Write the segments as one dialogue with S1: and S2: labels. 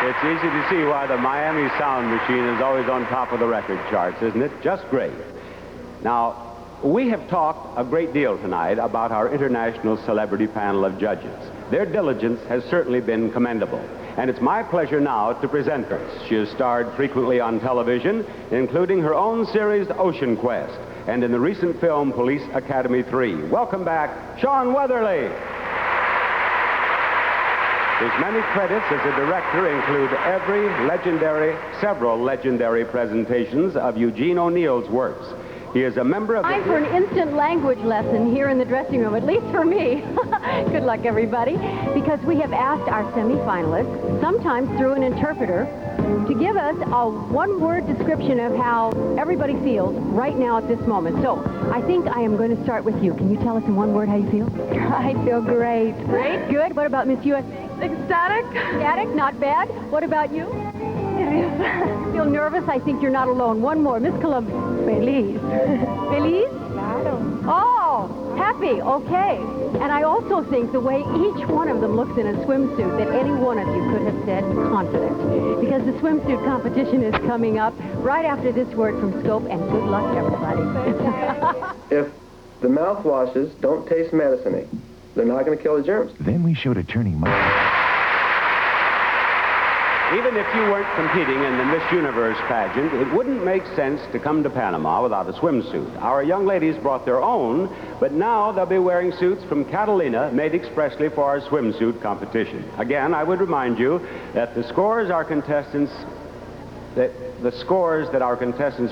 S1: It's easy to see why the Miami Sound Machine is always on top of the record charts, isn't it? Just great. Now, we have talked a great deal tonight about our international celebrity panel of judges. Their diligence has certainly been commendable. And it's my pleasure now to present her. She has starred frequently on television, including her own series, Ocean Quest, and in the recent film, Police Academy 3. Welcome back, Sean Weatherly. His many credits as a director include several legendary presentations of Eugene O'Neill's works. He is a member of
S2: Time for an instant language lesson here in the dressing room, at least for me. Good luck, everybody. Because we have asked our semifinalists, sometimes through an interpreter, to give us a one-word description of how everybody feels right now at this moment. So, I think I am going to start with you. Can you tell us in one word how you feel?
S3: I feel great.
S2: Great? Good. What about Miss USA?
S3: Ecstatic.
S2: Ecstatic? Not bad. What about you? Feel nervous? I think you're not alone. One more. Miss Columbia.
S3: Feliz.
S2: Feliz?
S3: Claro.
S2: Oh, happy. Okay. And I also think the way each one of them looks in a swimsuit, that any one of you could have said confident. Because the swimsuit competition is coming up right after this word from Scope, and good luck, everybody.
S4: If the mouthwashes don't taste medicine-y, they're not going to kill the germs.
S5: Then we showed attorney Mike.
S1: Even if you weren't competing in the Miss Universe pageant, it wouldn't make sense to come to Panama without a swimsuit. Our young ladies brought their own, but now they'll be wearing suits from Catalina made expressly for our swimsuit competition. Again, I would remind you that the scores our contestants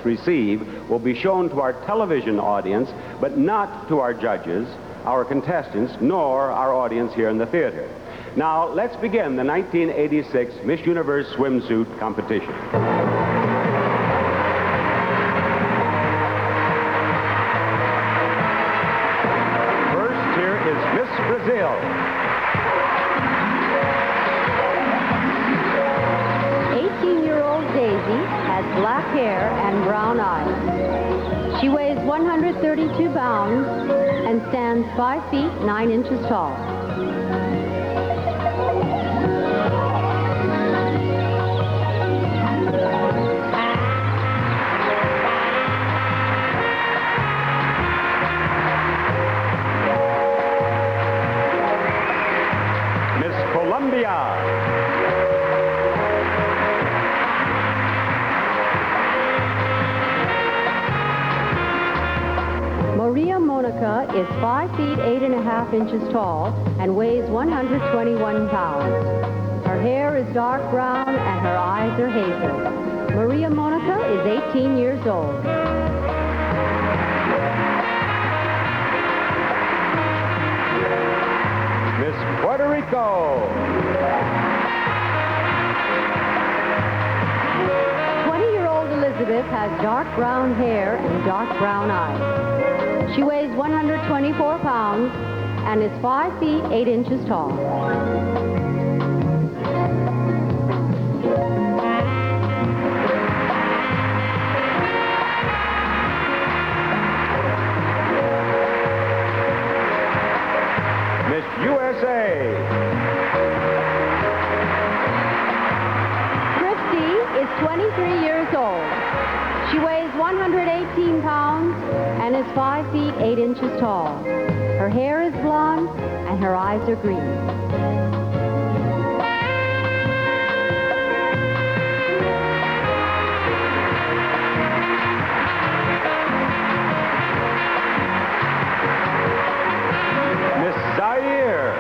S1: receive will be shown to our television audience, but not to our judges, our contestants, nor our audience here in the theater. Now, let's begin the 1986 Miss Universe swimsuit competition. First, here is Miss Brazil.
S2: 18-year-old Daisy has black hair and brown eyes. She weighs 132 pounds and stands 5 feet 9 inches tall. Maria Monica is 5 feet 8.5 inches tall and weighs 121 pounds. Her hair is dark brown and her eyes are hazel. Maria Monica is 18 years old.
S1: Miss Puerto Rico.
S2: 20-year-old Elizabeth has dark brown hair and dark brown eyes. She weighs 124 pounds and is 5 feet 8 inches tall.
S1: Miss USA.
S2: Christy is 23 years old. She weighs 118 pounds and is 5 feet 8 inches tall. Her hair is blonde and her eyes are green.
S1: Miss Zaire.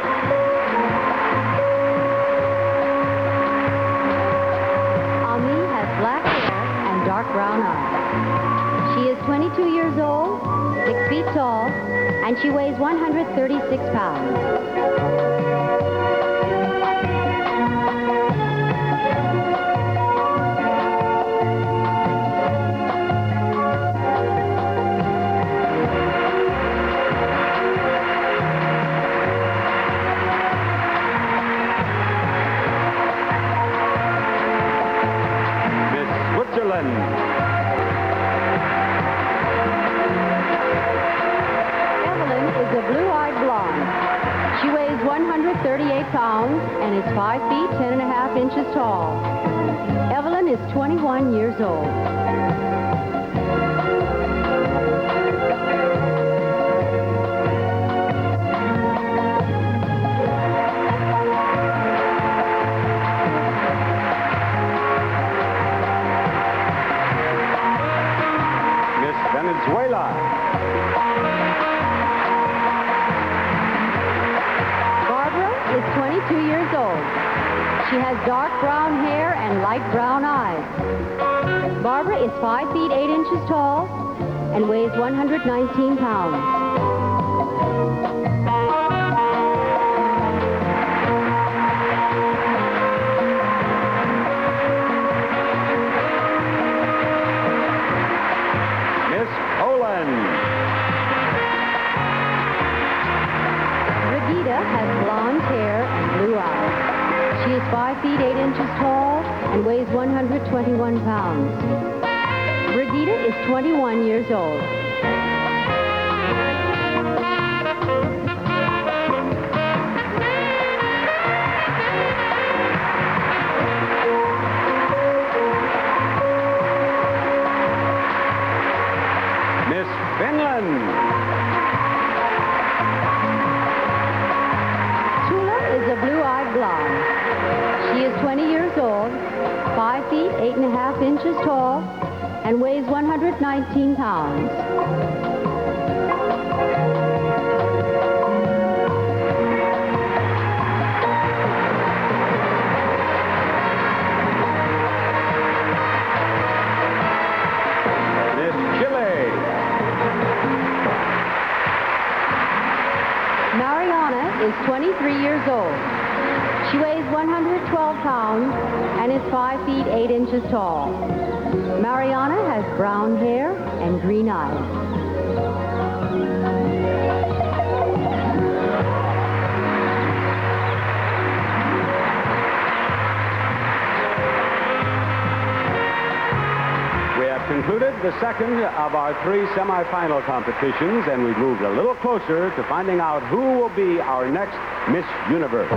S2: Ami has black hair and dark brown eyes. She is 22 years old, 6 feet tall, and she weighs 136 pounds.
S1: Miss Switzerland.
S2: Evelyn is a blue-eyed blonde. She weighs 138 pounds and is 5 feet 10.5 8.5 inches tall. Evelyn is 21 years old.
S1: Venezuela.
S2: Barbara is 22 years old. She has dark brown hair and light brown eyes. Barbara is 5 feet 8 inches tall and weighs 119 pounds. Has blonde hair and blue eyes. She is 5 feet 8 inches tall and weighs 121 pounds. Brigida is 21 years old.
S1: Miss Finland.
S2: Blue-eyed blonde. She is 20 years old, 5 feet 8.5 inches tall, and weighs 119 pounds.
S1: Miss Chile.
S2: Mariana is 23 years old. She weighs 112 pounds and is 5 feet 8 inches tall. Mariana has brown hair and green eyes.
S1: We have concluded the second of our 3 semifinal competitions, and we've moved a little closer to finding out who will be our next Miss Universe.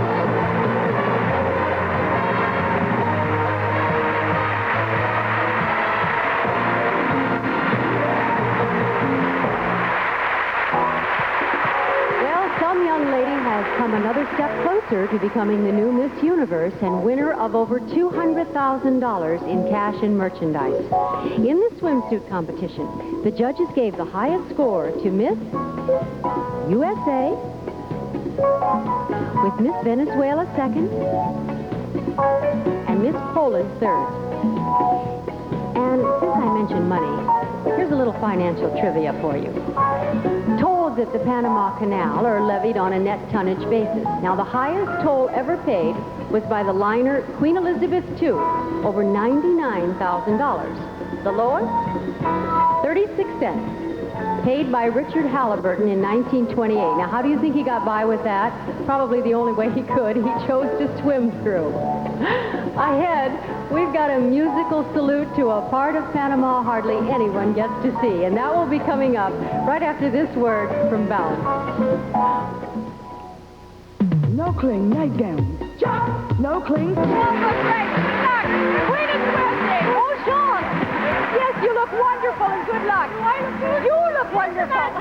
S2: Come another step closer to becoming the new Miss Universe and winner of over $200,000 in cash and merchandise. In the swimsuit competition, the judges gave the highest score to Miss USA, with Miss Venezuela second, and Miss Poland third. And since I mentioned money, here's a little financial trivia for you. Tolls at the Panama Canal are levied on a net tonnage basis. Now, the highest toll ever paid was by the liner Queen Elizabeth II, over $99,000. The lowest, 36 cents, paid by Richard Halliburton in 1928. Now, how do you think he got by with that? Probably the only way he could. He chose to swim through. Ahead, we've got a musical salute to a part of Panama hardly anyone gets to see, and that will be coming up right after this word from Balance.
S3: No cling nightgown. Jump! No cling.
S2: Oh, great! Queen is birthday! Oh, Sean! Yes, you look wonderful and good luck. You look wonderful.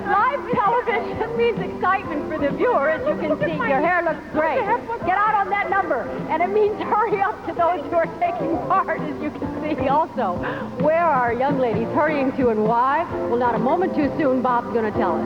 S2: Live television means excitement for the viewer, as you can see. Your hair looks great. Get out on that number. And it means hurry up to those who are taking part, as you can see also. Where are our young ladies hurrying to and why? Well, not a moment too soon, Bob's going to tell us.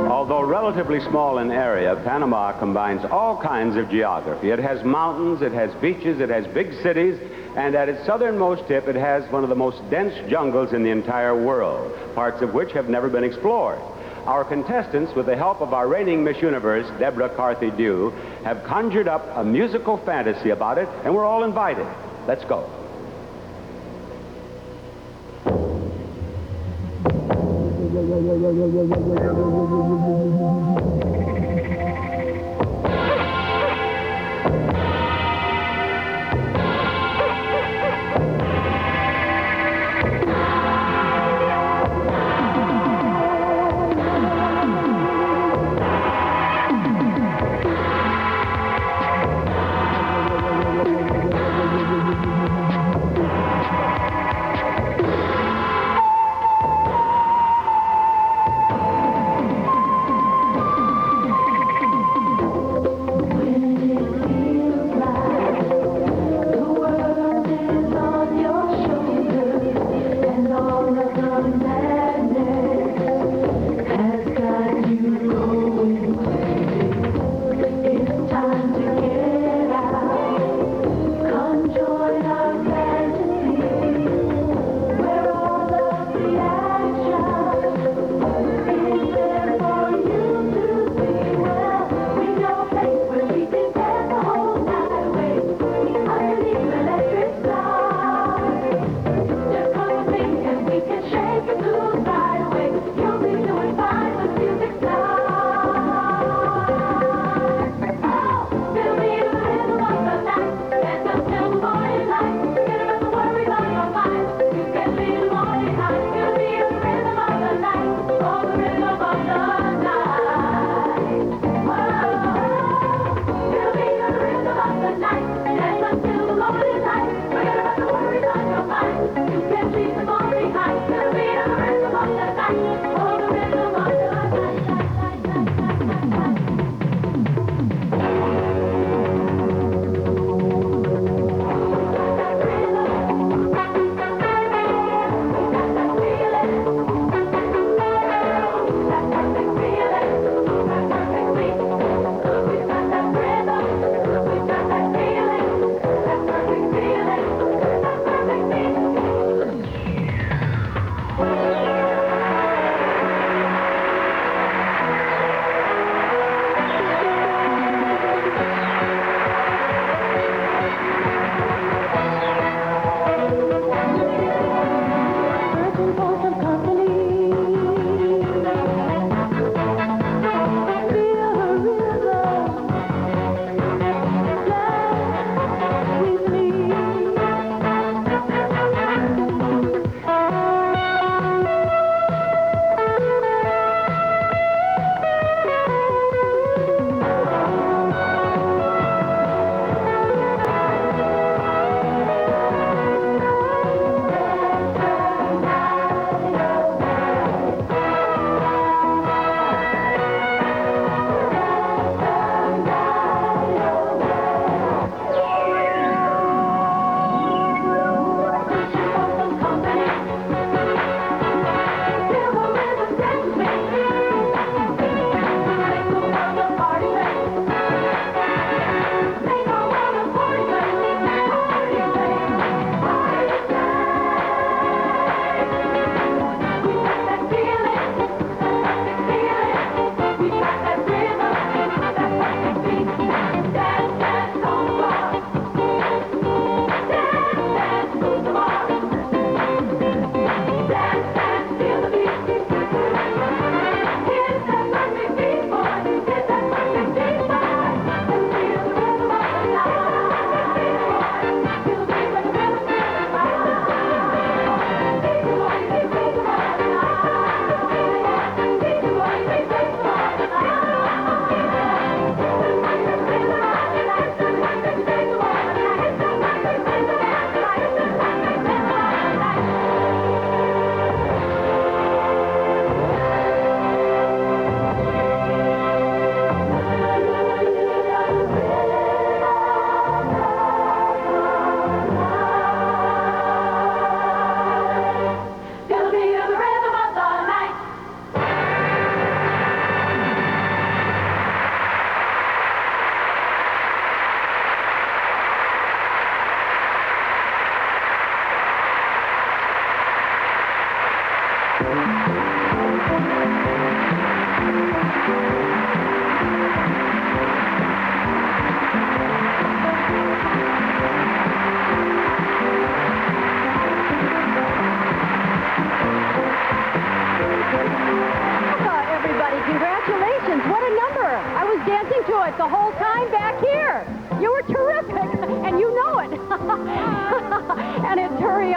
S1: Although relatively small in area, Panama combines all kinds of geography. It has mountains, it has beaches, it has big cities, and at its southernmost tip, it has one of the most dense jungles in the entire world, parts of which have never been explored. Our contestants, with the help of our reigning Miss Universe, Deborah Carthy-Dew, have conjured up a musical fantasy about it, and we're all invited. Let's go.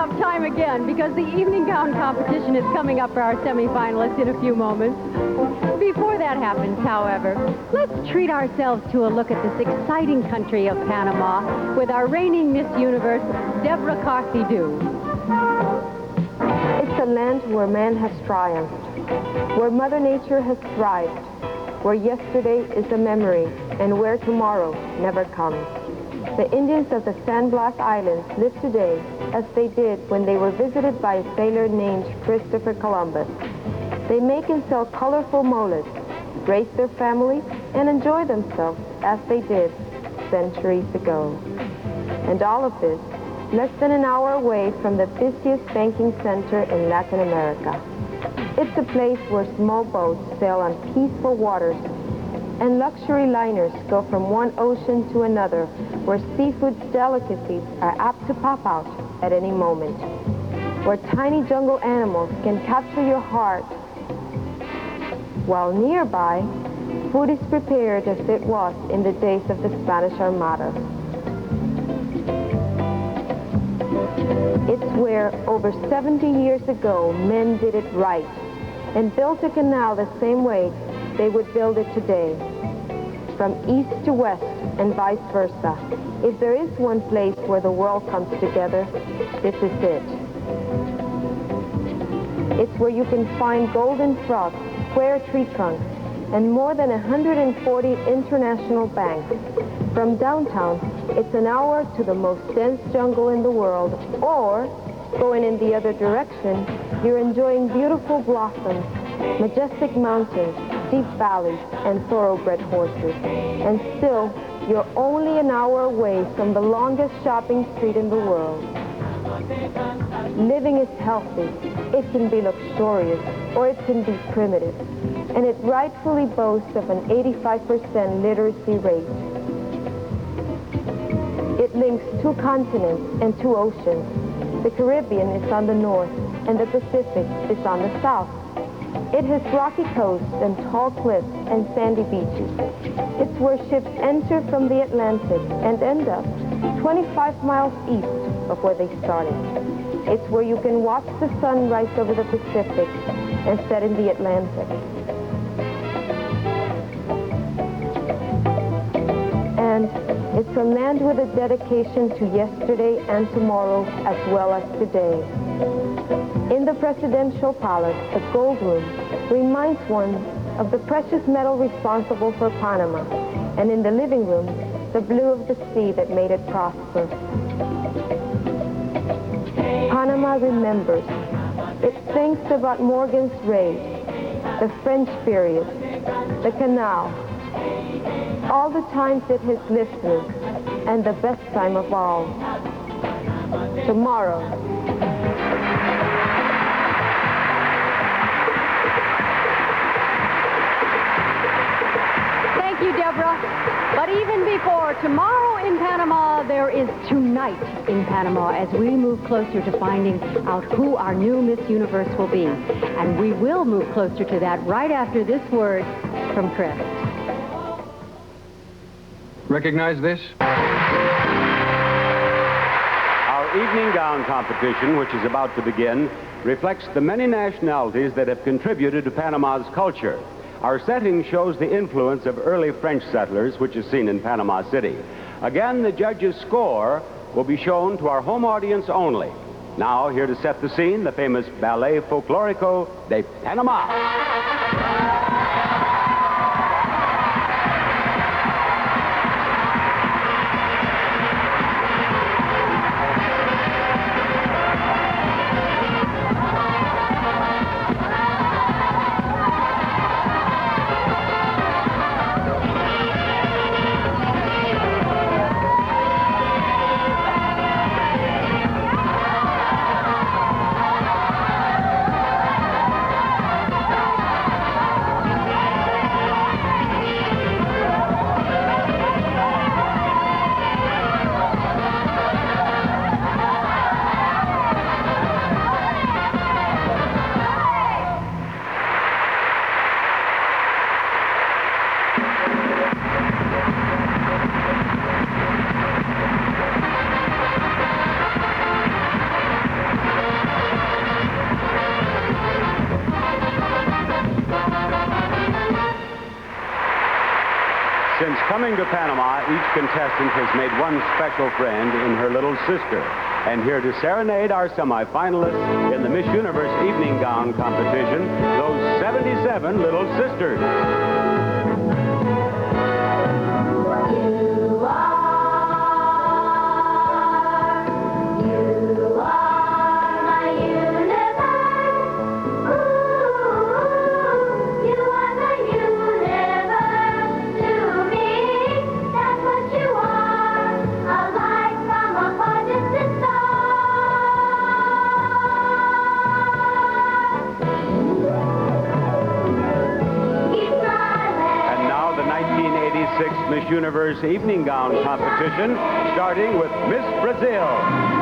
S2: up time again because the evening gown competition is coming up for our semifinalists in a few moments. Before that happens, however, let's treat ourselves to a look at this exciting country of Panama with our reigning Miss Universe, Deborah Carthy-Dew.
S6: It's a land where man has triumphed, where Mother Nature has thrived, where yesterday is a memory, and where tomorrow never comes. The Indians of the Sandblast Islands live today as they did when they were visited by a sailor named Christopher Columbus. They make and sell colorful moles, raise their families, and enjoy themselves as they did centuries ago. And all of this less than an hour away from the busiest banking center in Latin America. It's a place where small boats sail on peaceful waters and luxury liners go from one ocean to another, where seafood delicacies are apt to pop out at any moment, where tiny jungle animals can capture your heart, while nearby, food is prepared as it was in the days of the Spanish Armada. It's where, over 70 years ago, men did it right and built a canal the same way they would build it today, from east to west and vice versa. If there is one place where the world comes together, this is it. It's where you can find golden frogs, square tree trunks, and more than 140 international banks. From downtown, it's an hour to the most dense jungle in the world, or, going in the other direction, you're enjoying beautiful blossoms, majestic mountains, deep valleys, and thoroughbred horses. And still, you're only an hour away from the longest shopping street in the world. Living is healthy. It can be luxurious, or it can be primitive. And it rightfully boasts of an 85% literacy rate. It links 2 continents and 2 oceans. The Caribbean is on the north, and the Pacific is on the south. It has rocky coasts and tall cliffs and sandy beaches. It's where ships enter from the Atlantic and end up 25 miles east of where they started. It's where you can watch the sun rise over the Pacific and set in the Atlantic. And it's a land with a dedication to yesterday and tomorrow as well as today. In the presidential palace, the gold room reminds one of the precious metal responsible for Panama, and in the living room, the blue of the sea that made it prosper. Panama remembers. It thinks about Morgan's raid, the French period, the canal, all the times it has lived through, and the best time of all, tomorrow.
S2: Thank you, Deborah. But even before tomorrow in Panama, there is tonight in Panama as we move closer to finding out who our new Miss Universe will be. And we will move closer to that right after this word from Chris.
S7: Recognize this?
S1: Our evening gown competition, which is about to begin, reflects the many nationalities that have contributed to Panama's culture. Our setting shows the influence of early French settlers, which is seen in Panama City. Again, the judges' score will be shown to our home audience only. Now, here to set the scene, the famous Ballet Folklorico de Panama. to Panama, each contestant has made one special friend in her little sister. And here to serenade our semifinalists in the Miss Universe evening gown competition, those 77 little sisters. Miss Universe evening gown competition, starting with Miss Brazil.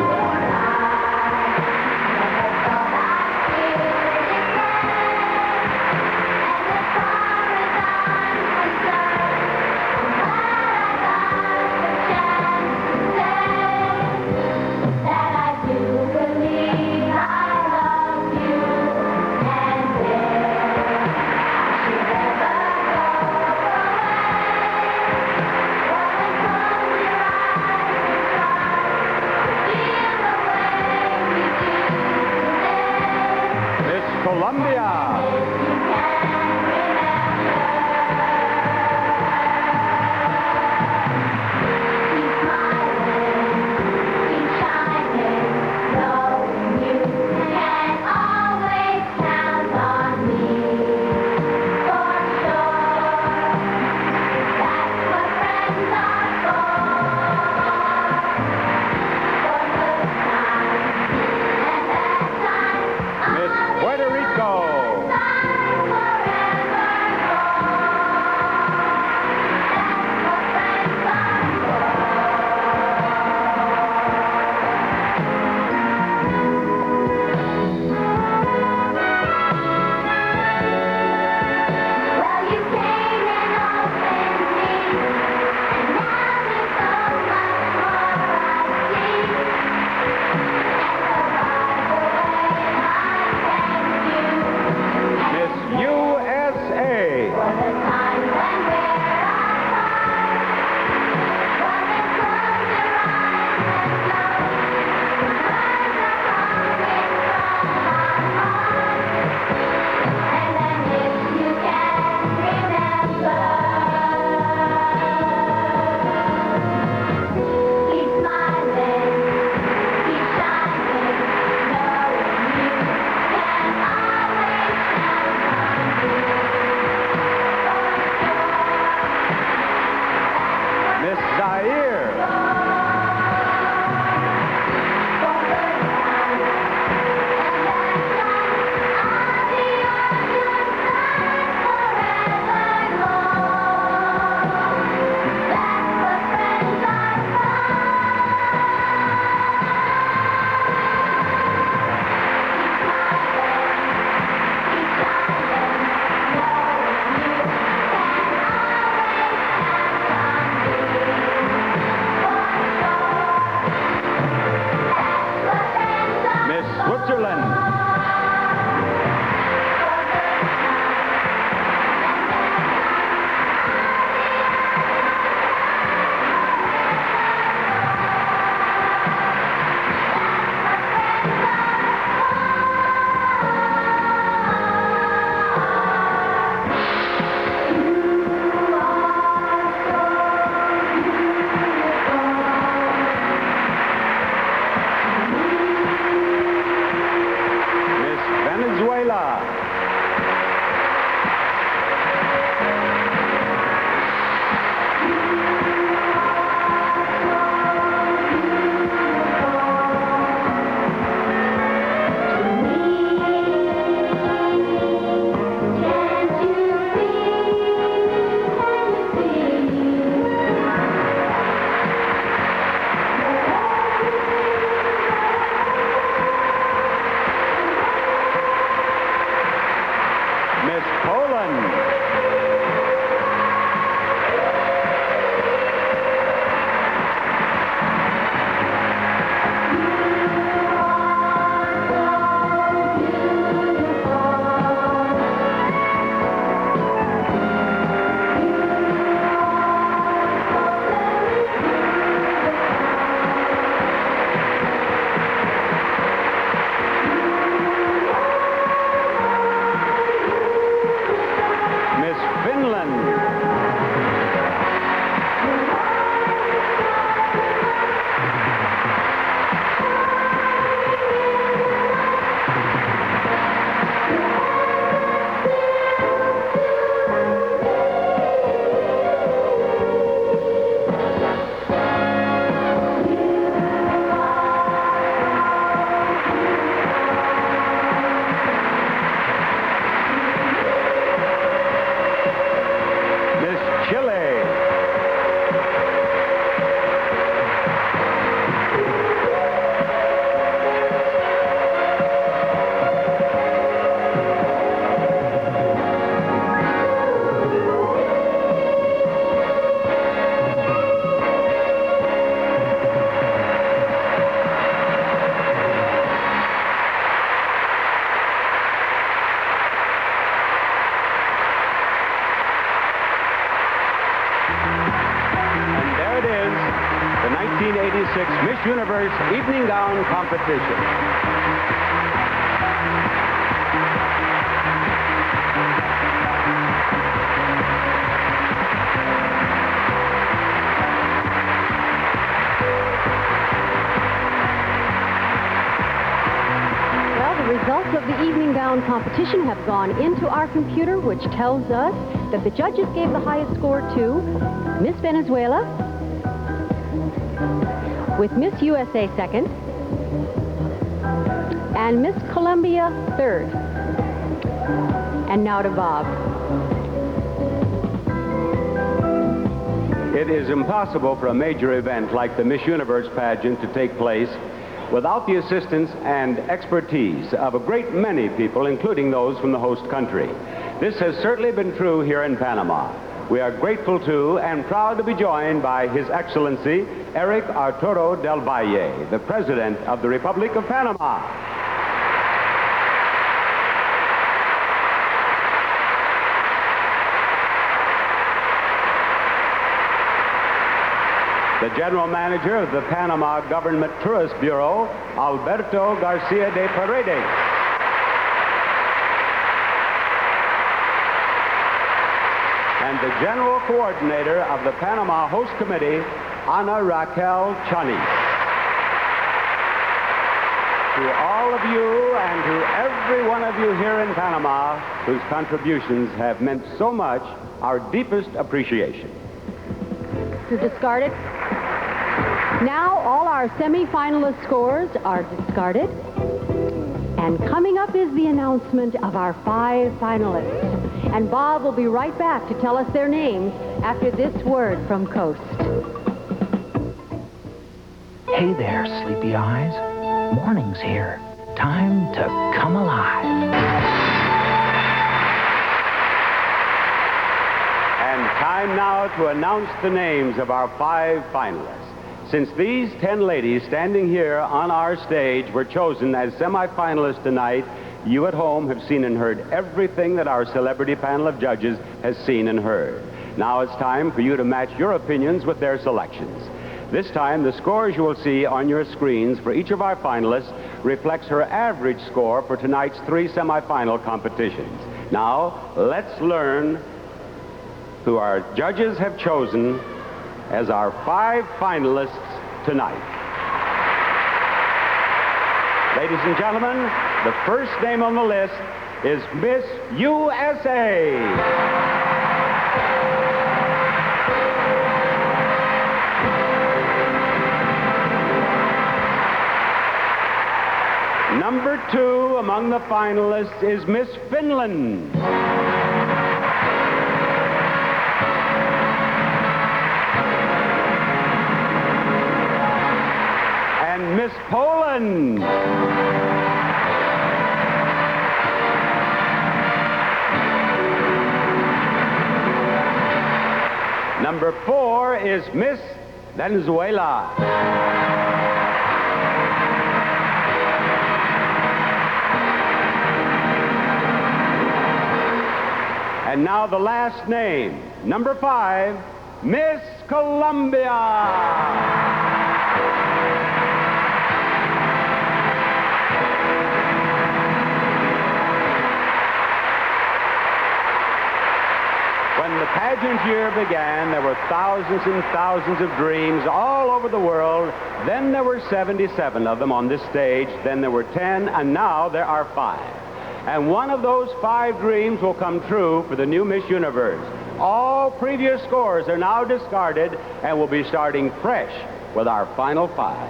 S1: 1986 Miss Universe Evening Gown Competition.
S2: The results of the evening gown competition have gone into our computer, which tells us that the judges gave the highest score to Miss Venezuela, with Miss USA second, and Miss Colombia third. And now to Bob.
S1: It is impossible for a major event like the Miss Universe pageant to take place without the assistance and expertise of a great many people, including those from the host country. This has certainly been true here in Panama. We are grateful to and proud to be joined by His Excellency Eric Arturo del Valle, the President of the Republic of Panama. The General Manager of the Panama Government Tourist Bureau, Alberto Garcia de Paredes. And the General Coordinator of the Panama Host Committee, Ana Raquel Chani. To all of you and to every one of you here in Panama whose contributions have meant so much, our deepest appreciation.
S2: To discard it. Now all our semi-finalist scores are discarded. And coming up is the announcement of our 5 finalists. And Bob will be right back to tell us their names after this word from Coast.
S5: Hey there, sleepy eyes. Morning's here. Time to come alive.
S1: And time now to announce the names of our 5 finalists. Since these 10 ladies standing here on our stage were chosen as semi-finalists tonight, you at home have seen and heard everything that our celebrity panel of judges has seen and heard. Now it's time for you to match your opinions with their selections. This time, the scores you will see on your screens for each of our finalists reflects her average score for tonight's 3 semi-final competitions. Now, let's learn who our judges have chosen as our 5 finalists tonight. Ladies and gentlemen, the first name on the list is Miss USA. Number 2 among the finalists is Miss Finland. And Miss Poland. Number 4 is Miss Venezuela. And now the last name, number 5, Miss Colombia. When the pageant year began, there were thousands and thousands of dreams all over the world. Then there were 77 of them on this stage. Then there were 10, and now there are 5. And one of those 5 dreams will come true for the new Miss Universe. All previous scores are now discarded, and we'll be starting fresh with our final 5.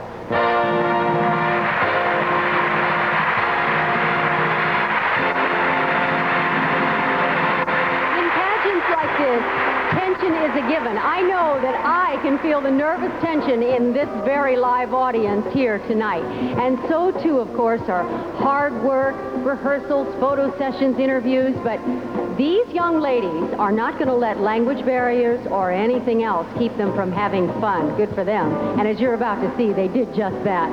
S2: Tension is a given. I know that I can feel the nervous tension in this very live audience here tonight. And so, too, of course, are hard work, rehearsals, photo sessions, interviews. But these young ladies are not going to let language barriers or anything else keep them from having fun. Good for them. And as you're about to see, they did just that.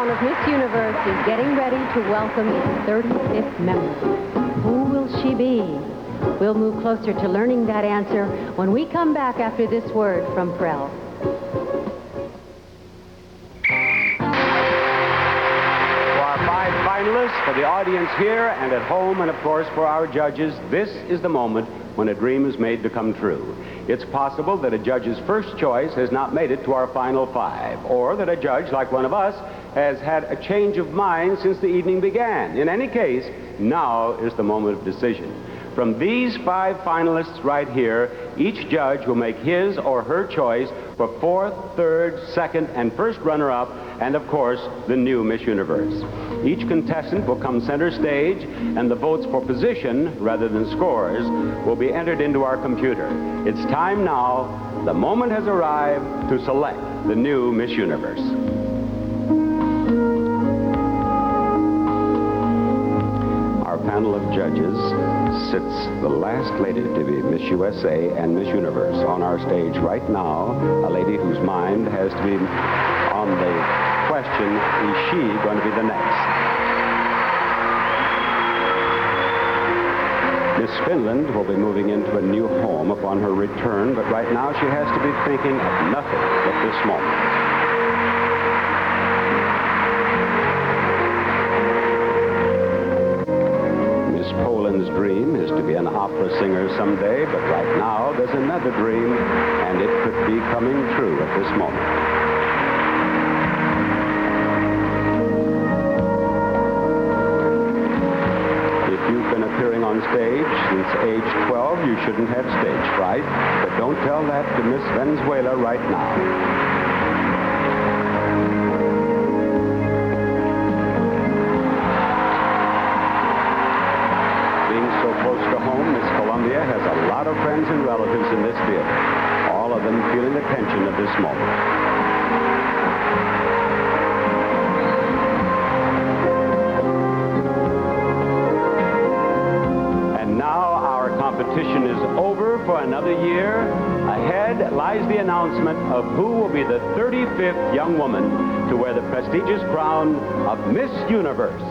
S2: crown of Miss Universe is getting ready to welcome its 35th member. Who will she be? We'll move closer to learning that answer when we come back after this word from Prell.
S1: For the audience here and at home, and of course for our judges, this is the moment when a dream is made to come true. It's possible that a judge's first choice has not made it to our final five, or that a judge, like one of us, has had a change of mind since the evening began. In any case, now is the moment of decision. From these five finalists right here, each judge will make his or her choice for fourth, third, second, and first runner-up, and of course, the new Miss Universe. Each contestant will come center stage, and the votes for position, rather than scores, will be entered into our computer. It's time now. The moment has arrived to select the new Miss Universe. Our panel of judges sits the last lady to be Miss USA and Miss Universe on our stage right now, a lady whose mind has to be on the question, is she going to be the next? Miss Finland will be moving into a new home upon her return, but right now she has to be thinking of nothing at this moment. Miss Poland's dream is to be an opera singer someday, but right now there's another dream, and it could be coming true at this moment. On stage since age 12, you shouldn't have stage fright, but don't tell that to Miss Venezuela right now. Being so close to home, Miss Columbia has a lot of friends and relatives in this theater, all of them feeling the tension of this moment. Competition is over for another year. Ahead lies the announcement of who will be the 35th young woman to wear the prestigious crown of Miss Universe.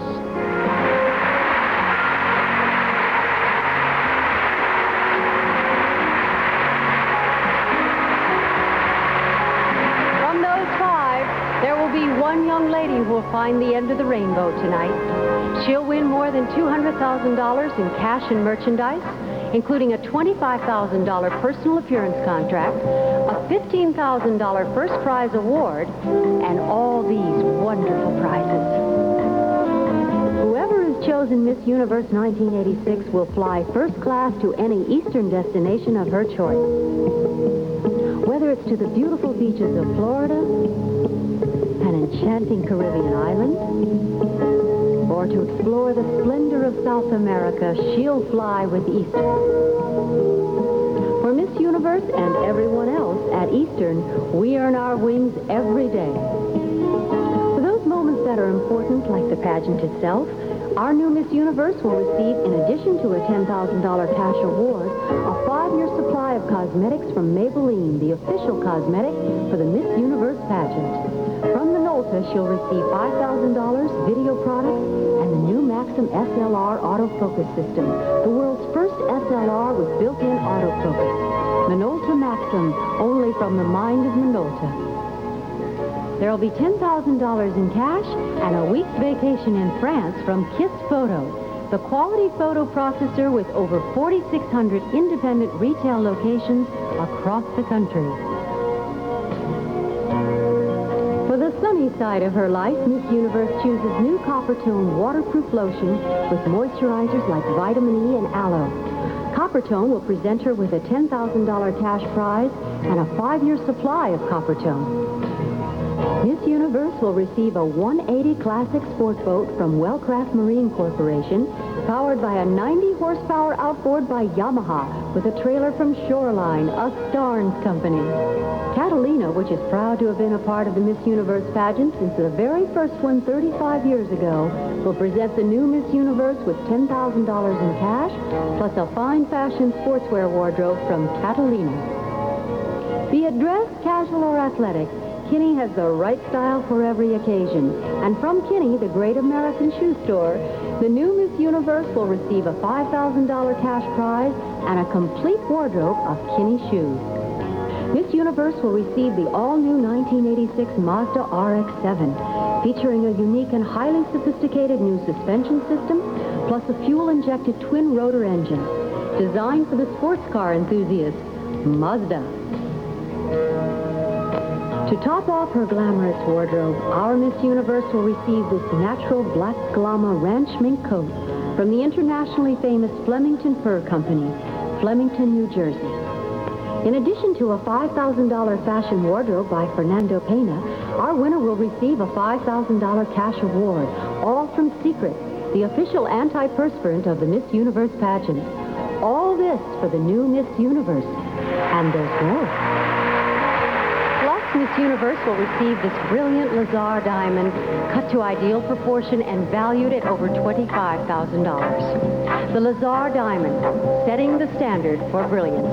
S2: From those five, there will be one young lady who will find the end of the rainbow tonight. She'll win more than $200,000 in cash and merchandise, including a $25,000 personal appearance contract, a $15,000 first prize award, and all these wonderful prizes. Whoever is chosen Miss Universe 1986 will fly first class to any Eastern destination of her choice. Whether it's to the beautiful beaches of Florida, an enchanting Caribbean island, or to explore the splendor of South America, she'll fly with Eastern. For Miss Universe and everyone else at Eastern, we earn our wings every day. For those moments that are important, like the pageant itself, our new Miss Universe will receive, in addition to a $10,000 cash award, a 5-year supply of cosmetics from Maybelline, the official cosmetic for the Miss Universe pageant. From the Nolta, she'll receive $5,000, video products, and the new Maxim SLR autofocus system, the world's first SLR with built-in autofocus. Minolta Maxim, only from the mind of Minolta. There'll be $10,000 in cash and a week's vacation in France from Kiss Photo, the quality photo processor with over 4,600 independent retail locations across the country. For the sunny side of her life, Miss Universe chooses new Coppertone waterproof lotion with moisturizers like vitamin E and aloe. Coppertone will present her with a $10,000 cash prize and a 5-year supply of Coppertone. Miss Universe will receive a 180 Classic sport boat from Wellcraft Marine Corporation, powered by a 90-horsepower outboard by Yamaha, with a trailer from Shoreline, a Starnes company. Catalina, which is proud to have been a part of the Miss Universe pageant since the very first one 35 years ago, will present the new Miss Universe with $10,000 in cash, plus a fine fashion sportswear wardrobe from Catalina. Be it dress, casual, or athletic, Kinney has the right style for every occasion. And from Kinney, the great American shoe store, the new Miss Universe will receive a $5,000 cash prize and a complete wardrobe of Kinney shoes. Miss Universe will receive the all-new 1986 Mazda RX-7, featuring a unique and highly sophisticated new suspension system, plus a fuel-injected twin-rotor engine, designed for the sports car enthusiast, Mazda. To top off her glamorous wardrobe, our Miss Universe will receive this natural black glamour ranch mink coat from the internationally famous Flemington Fur Company, Flemington, New Jersey. In addition to a $5,000 fashion wardrobe by Fernando Pena, our winner will receive a $5,000 cash award, all from Secret, the official antiperspirant of the Miss Universe pageant. All this for the new Miss Universe. And there's more. Plus, Miss Universe will receive this brilliant Lazar diamond, cut to ideal proportion and valued at over $25,000. The Lazar diamond, setting the standard for brilliance.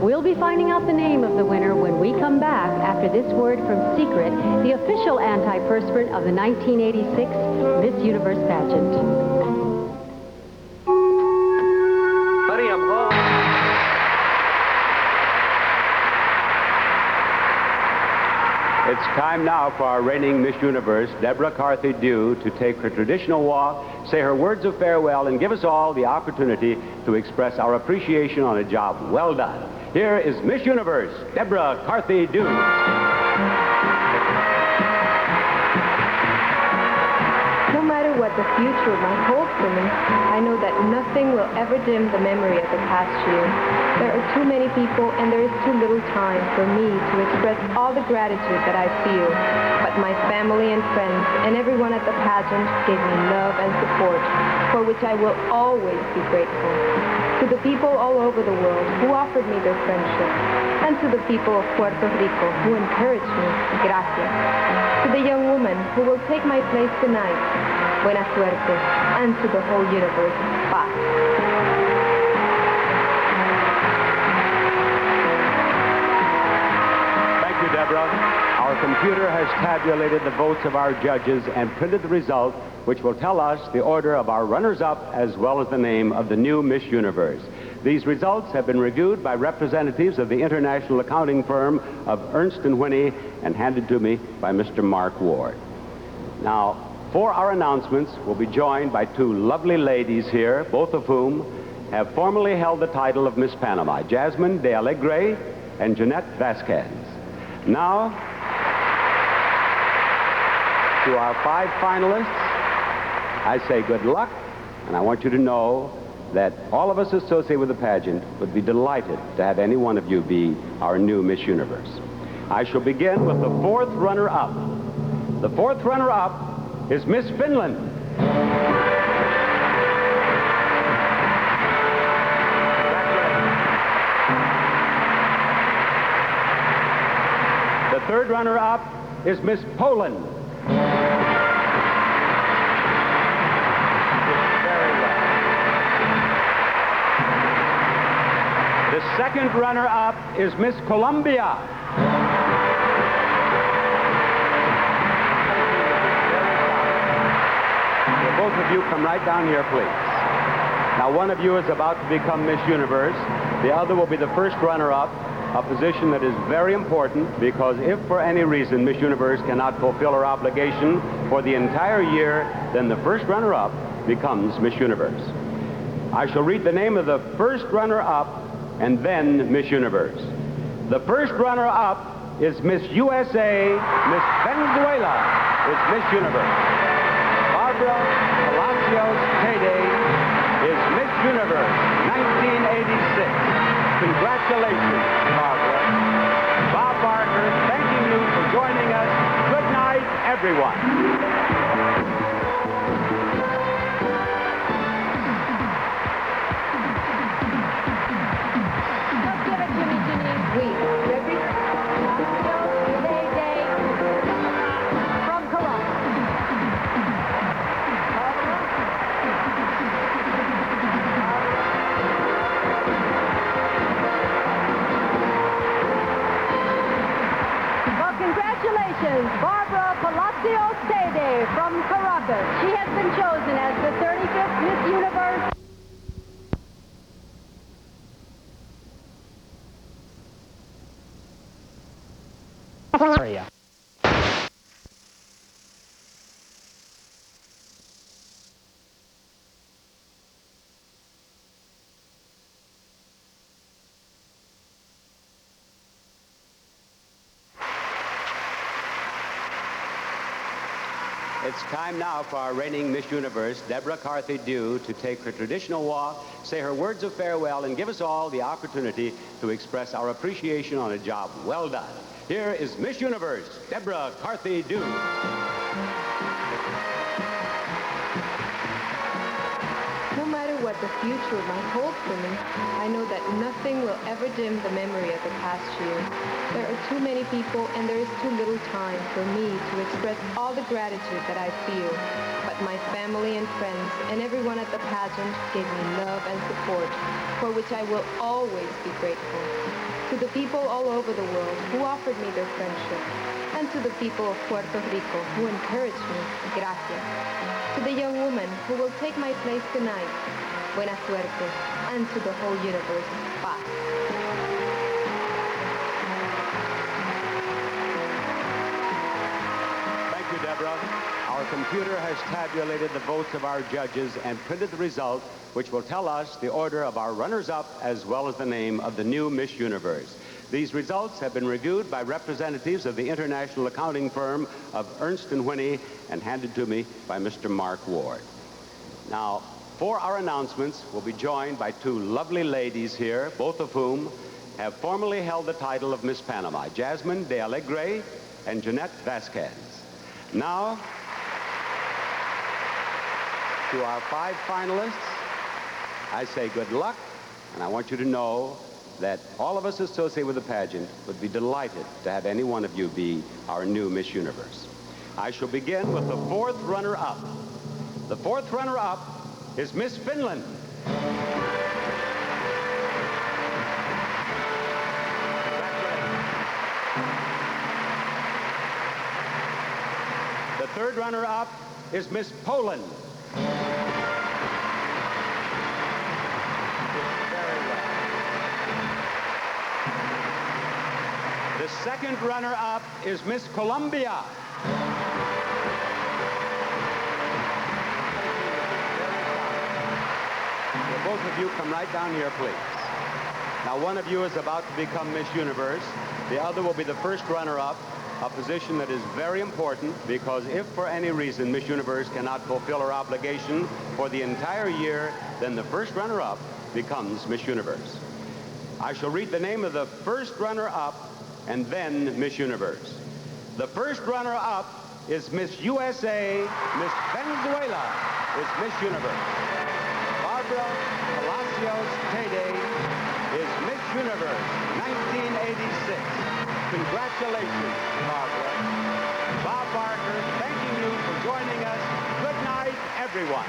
S2: We'll be finding out the name of the winner when we come back after this word from Secret, the official antiperspirant of the 1986 Miss Universe pageant.
S7: Honey, I'm home.
S1: It's time now for our reigning Miss Universe, Deborah Carthy Dew, to take her traditional walk, say her words of farewell, and give us all the opportunity to express our appreciation on a job well done. Here is Miss Universe, Deborah Carthy Dew.
S6: No matter what the future might hold for me, I know that nothing will ever dim the memory of the past year. There are too many people and there is too little time for me to express all the gratitude that I feel. But my family and friends and everyone at the pageant gave me love and support, for which I will always be grateful. To the people all over the world who offered me their friendship, and to the people of Puerto Rico who encouraged me, gracias. To the young woman who will take my place tonight, buena suerte, and to the whole universe, paz.
S1: Thank you, Deborah. Our computer has tabulated the votes of our judges and printed the result, which will tell us the order of our runners-up as well as the name of the new Miss Universe. These results have been reviewed by representatives of the international accounting firm of Ernst & Whinney and handed to me by Mr. Mark Ward. Now, for our announcements, we'll be joined by two lovely ladies here, both of whom have formerly held the title of Miss Panama, Jasmine de Alegre and Jeanette Vasquez. Now, to our 5 finalists, I say good luck, and I want you to know that all of us associated with the pageant would be delighted to have any one of you be our new Miss Universe. I shall begin with the 4th runner-up. The 4th runner-up is Miss Finland. The 3rd runner-up is Miss Poland. The 2nd runner-up is Miss Colombia. Both of you come right down here, please. Now, one of you is about to become Miss Universe. The other will be the 1st runner-up, a position that is very important because if for any reason Miss Universe cannot fulfill her obligation for the entire year, then the 1st runner-up becomes Miss Universe. I shall read the name of the 1st runner-up and then Miss Universe. The 1st runner-up is Miss USA. Miss Venezuela is Miss Universe. Barbara Palacios Payday is Miss Universe 1986. Congratulations, Barbara. Bob Barker, thanking you for joining us. Good night, everyone.
S2: Congratulations. Day from Caracas. She has been chosen as the 35th Miss Universe.
S5: Area.
S1: It's time now for our reigning Miss Universe, Deborah Carthy Dew, to take her traditional walk, say her words of farewell, and give us all the opportunity to express our appreciation on a job well done. Here is Miss Universe, Deborah Carthy Dew.
S6: No matter what the future might hold for me, I know that nothing will ever dim the memory of the past year. There are too many people and there is too little time for me to express all the gratitude that I feel. But my family and friends and everyone at the pageant gave me love and support, for which I will always be grateful. To the people all over the world who offered me their friendship, and to the people of Puerto Rico who encouraged me, gracias. To the young woman who will take my place tonight, buena suerte, and to the whole universe, paz.
S1: Thank you, Deborah. Our computer has tabulated the votes of our judges and printed the result, which will tell us the order of our runners-up as well as the name of the new Miss Universe. These results have been reviewed by representatives of the international accounting firm of Ernst & Whinney and handed to me by Mr. Mark Ward. Now, for our announcements, we'll be joined by two lovely ladies here, both of whom have formerly held the title of Miss Panama, Jasmine de Alegre and Jeanette Vasquez. Now, to our 5 finalists, I say good luck, and I want you to know that all of us associated with the pageant would be delighted to have any one of you be our new Miss Universe. I shall begin with the 4th runner-up. The 4th runner-up is Miss Finland. The 3rd runner-up is Miss Poland. The 2nd runner-up is Miss Colombia. Will both of you come right down here, please. Now, one of you is about to become Miss Universe. The other will be the 1st runner-up, a position that is very important because if for any reason Miss Universe cannot fulfill her obligation for the entire year, then the 1st runner-up becomes Miss Universe. I shall read the name of the 1st runner-up and then Miss Universe. The 1st runner-up is Miss USA. Miss Venezuela is Miss Universe. Barbara Palacios Tede is Miss Universe 1986. Congratulations, Barbara. Bob Barker, thanking you for joining us. Good night, everyone.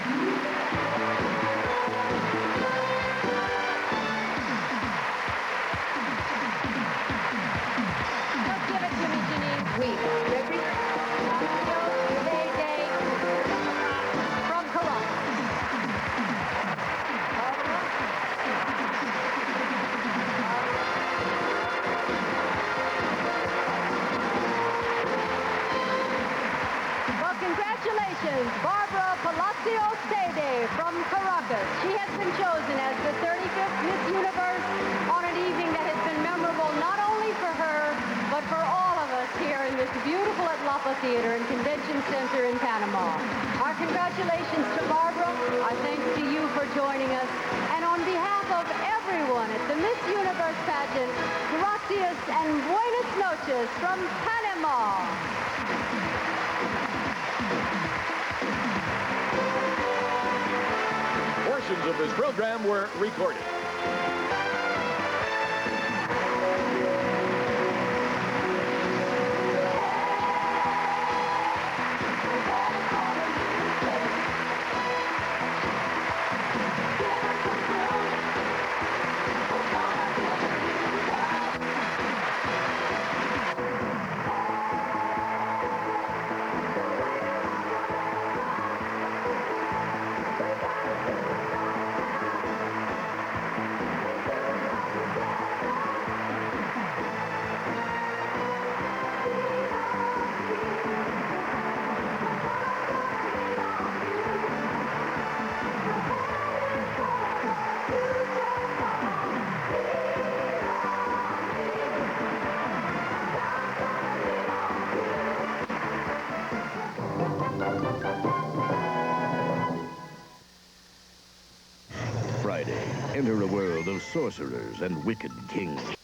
S2: Barbara Palacios Tede from Caracas. She has been chosen as the 35th Miss Universe on an evening that has been memorable not only for her, but for all of us here in this beautiful Atlapa Theater and Convention Center in Panama. Our congratulations to Barbara. Our thanks to you for joining us. And on behalf of everyone at the Miss Universe pageant, gracias and buenas noches from Panama.
S8: Portions of this program were recorded.
S9: Enter a world of sorcerers and wicked kings.